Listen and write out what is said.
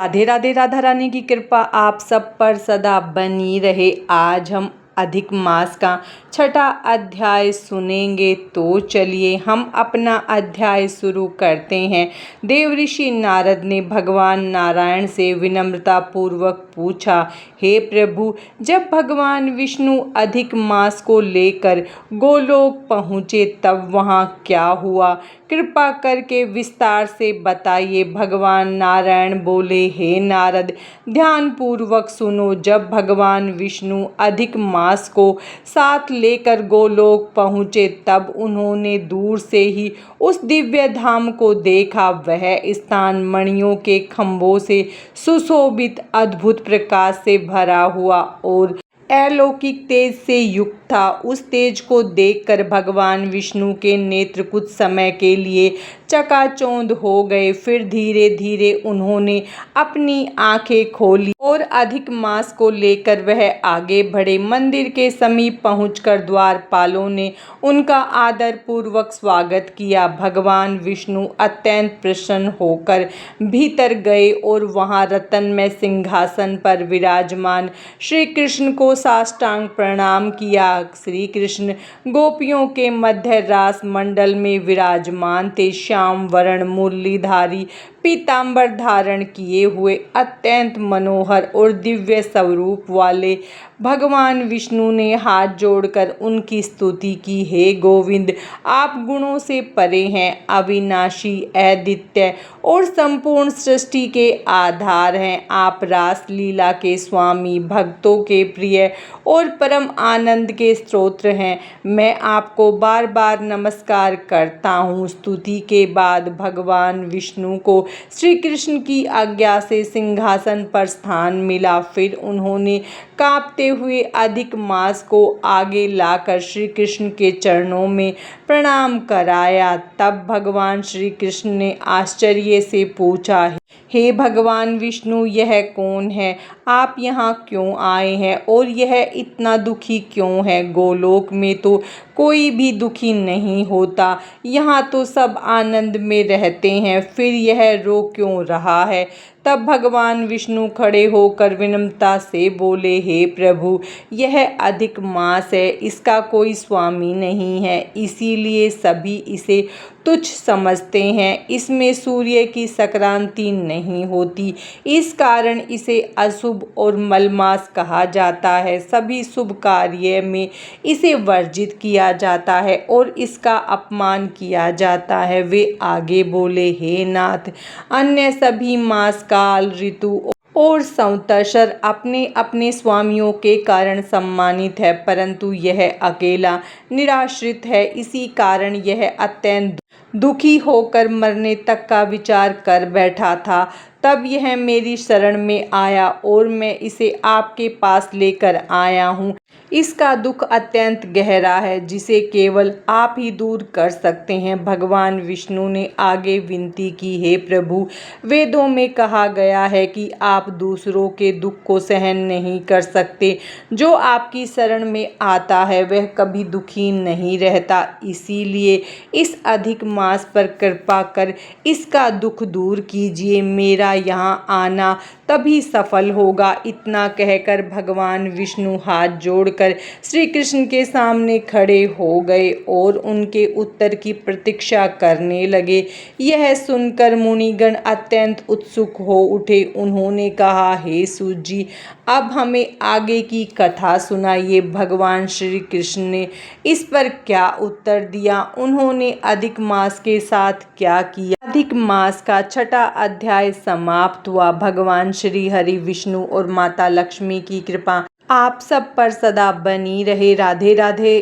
राधे राधे। राधा रानी की कृपा आप सब पर सदा बनी रहे। आज हम अधिक मास का छठा अध्याय सुनेंगे, तो चलिए हम अपना अध्याय शुरू करते हैं। देवऋषि नारद ने भगवान नारायण से विनम्रता पूर्वक पूछा, हे प्रभु, जब भगवान विष्णु अधिक मास को लेकर गोलोक पहुँचे तब वहाँ क्या हुआ? कृपा करके विस्तार से बताइए। भगवान नारायण बोले, हे नारद, ध्यान पूर्वक सुनो। जब भगवान विष्णु अधिक मास को साथ लेकर गोलोक पहुँचे तब उन्होंने दूर से ही उस दिव्य धाम को देखा। वह स्थान मणियों के खंभों से सुशोभित, अद्भुत प्रकाश से भरा हुआ और अलौकिक तेज से युक्त था। उस तेज को देखकर भगवान विष्णु के नेत्र कुछ समय के लिए चकाचौंध हो गए। फिर धीरे धीरे उन्होंने अपनी आंखें खोली और अधिक मास को लेकर वह आगे बढ़े। मंदिर के समीप पहुंचकर द्वारपालों ने उनका आदर पूर्वक स्वागत किया। भगवान विष्णु अत्यंत प्रसन्न होकर भीतर गए और वहां रत्नमय सिंहासन पर विराजमान श्री कृष्ण को साष्टांग प्रणाम किया। श्री कृष्ण गोपियों के मध्य रास मंडल में विराजमान थे। श्याम वर्ण मुरलीधारी पीतांबर धारण किए हुए अत्यंत मनोहर और दिव्य स्वरूप वाले भगवान विष्णु ने हाथ जोड़कर उनकी स्तुति की। हे गोविंद, आप गुणों से परे हैं, अविनाशी, अद्वितीय और संपूर्ण सृष्टि के आधार हैं। आप रास लीला के स्वामी, भक्तों के प्रिय और परम आनंद के स्रोत हैं। मैं आपको बार बार नमस्कार करता हूँ। स्तुति के बाद भगवान विष्णु को श्री कृष्ण की आज्ञा से सिंहासन पर स्थान मिला। फिर उन्होंने कांपते हुए अधिक मास को आगे लाकर श्री कृष्ण के चरणों में प्रणाम कराया। तब भगवान श्री कृष्ण ने आश्चर्य से पूछा, हे भगवान विष्णु, यह कौन है? आप यहाँ क्यों आए हैं और यह इतना दुखी क्यों है? गोलोक में तो कोई भी दुखी नहीं होता, यहाँ तो सब आनंद में रहते हैं, फिर यह रो क्यों रहा है? तब भगवान विष्णु खड़े होकर विनम्रता से बोले, हे प्रभु, यह अधिक मास है, इसका कोई स्वामी नहीं है, इसीलिए सभी इसे तुच्छ समझते हैं। इसमें सूर्य की संक्रांति नहीं होती, इस कारण इसे अशुभ और मलमास कहा जाता है। सभी शुभ कार्य में इसे वर्जित किया जाता है और इसका अपमान किया जाता है। वे आगे बोले, हे नाथ, अन्य सभी मास, काल, ऋतु और संवत्सर अपने अपने स्वामियों के कारण सम्मानित है, परंतु यह अकेला निराश्रित है। इसी कारण यह अत्यंत दुखी होकर मरने तक का विचार कर बैठा था। तब यह मेरी शरण में आया और मैं इसे आपके पास लेकर आया हूँ। इसका दुख अत्यंत गहरा है, जिसे केवल आप ही दूर कर सकते हैं। भगवान विष्णु ने आगे विनती की, हे प्रभु, वेदों में कहा गया है कि आप दूसरों के दुख को सहन नहीं कर सकते। जो आपकी शरण में आता है वह कभी दुखी नहीं रहता। इसीलिए इस अधिक मास पर कृपा कर इसका दुख दूर कीजिए। मेरा यहाँ आना तभी सफल होगा। इतना कहकर भगवान विष्णु हाथ जोड़कर श्री कृष्ण के सामने खड़े हो गए और उनके उत्तर की प्रतीक्षा करने लगे। यह सुनकर मुनिगण अत्यंत उत्सुक हो उठे। उन्होंने कहा, हे सूत जी, अब हमें आगे की कथा सुनाइए। भगवान श्री कृष्ण ने इस पर क्या उत्तर दिया? उन्होंने अधिक मास के साथ क्या किया? अधिक मास का छठा अध्याय समाप्त हुआ। भगवान श्री हरि, विष्णु और माता लक्ष्मी की कृपा आप सब पर सदा बनी रहे। राधे राधे।